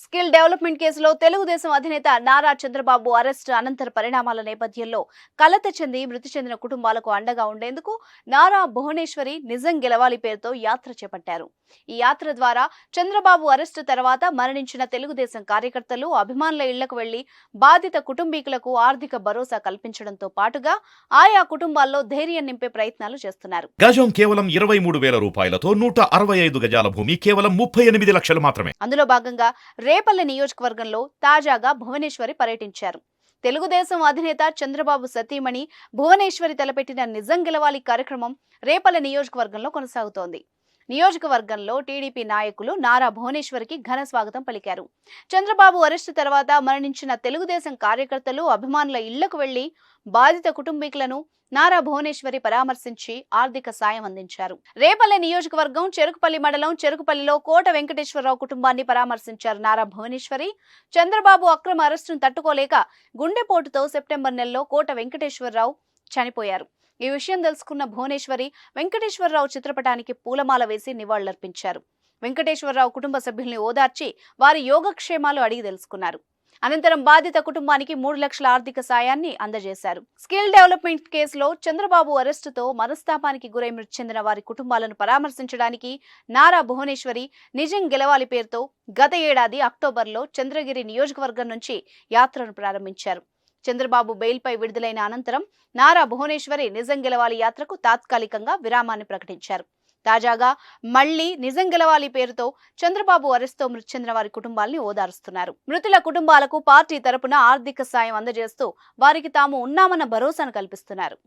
Skill development కేసులో తెలుగుదేశం అధినేత Nara Chandrababu arrest అనంతర పరిణామాల నేపథ్యంలో కలత చెంది మృతి చెందిన కుటుంబాలకు అండగా ఉండేందుకు నారా భువనేశ్వరి నిజం గెలవాలి పేరుతో యాత్ర చేపట్టారు. ఈ యాత్ర ద్వారా చంద్రబాబు అరెస్టు తర్వాత మరణించిన తెలుగుదేశం కార్యకర్తలు, అభిమానుల ఇళ్లకు వెళ్లి బాధిత కుటుంబీకులకు ఆర్థిక భరోసా కల్పించడంతో పాటుగా ఆయా కుటుంబాల్లో ధైర్యం నింపే ప్రయత్నాలు చేస్తున్నారు. గజం కేవలం 23,000 రూపాయలతో 165 గజాల భూమి కేవలం 38 లక్షలు మాత్రమే. అందులో భాగంగా రేపల్లె నియోజకవర్గంలో తాజాగా భువనేశ్వరి పర్యటించారు. తెలుగుదేశం అధినేత చంద్రబాబు సతీమణి భువనేశ్వరి తలపెట్టిన నిజం గెలవాలి కార్యక్రమం రేపల్లె నియోజకవర్గంలో కొనసాగుతోంది. నియోజకవర్గంలో టీడీపీ నాయకులు నారా భువనేశ్వరికి ఘన స్వాగతం పలికారు. చంద్రబాబు అరెస్టు తర్వాత మరణించిన తెలుగుదేశం కార్యకర్తలు, అభిమానుల ఇళ్లకు వెళ్లి బాధిత కుటుంబీకులను నారా భువనేశ్వరి పరామర్శించి ఆర్థిక సాయం అందించారు. రేపల్లె నియోజకవర్గం చెరుకుపల్లి మండలం చెరుకుపల్లిలో కోట వెంకటేశ్వరరావు కుటుంబాన్ని పరామర్శించారు నారా భువనేశ్వరి. చంద్రబాబు అక్రమ అరెస్టును తట్టుకోలేక గుండెపోటుతో సెప్టెంబర్ నెలలో కోట వెంకటేశ్వరరావు చనిపోయారు. ఈ విషయం తెలుసుకున్న భువనేశ్వరి వెంకటేశ్వరరావు చిత్రపటానికి పూలమాల వేసి నివాళులర్పించారు. వెంకటేశ్వరరావు కుటుంబ సభ్యుల్ని ఓదార్చి వారి యోగక్షేమాలు అడిగి తెలుసుకున్నారు. అనంతరం బాధిత కుటుంబానికి 3 లక్షల ఆర్థిక సాయాన్ని అందజేశారు. స్కిల్ డెవలప్మెంట్ కేసులో చంద్రబాబు అరెస్టుతో మనస్తాపానికి గురై మృతి చెందిన వారి కుటుంబాలను పరామర్శించడానికి నారా భువనేశ్వరి నిజం గెలవాలి పేరుతో గత ఏడాది అక్టోబర్లో చంద్రగిరి నియోజకవర్గం నుంచి యాత్రను ప్రారంభించారు. చంద్రబాబు బెయిల్పై విడుదలైన అనంతరం నారా భువనేశ్వరి నిజం గెలవాలి యాత్రకు తాత్కాలికంగా విరామాన్ని ప్రకటించారు. తాజాగా మళ్లీ నిజం గెలవాలి పేరుతో చంద్రబాబు అరెస్టుతో మృతి చెందిన వారి కుటుంబాల్ని ఓదారుస్తున్నారు. మృతుల కుటుంబాలకు పార్టీ తరపున ఆర్థిక సాయం అందజేస్తూ వారికి తాము ఉన్నామన్న భరోసాను కల్పిస్తున్నారు.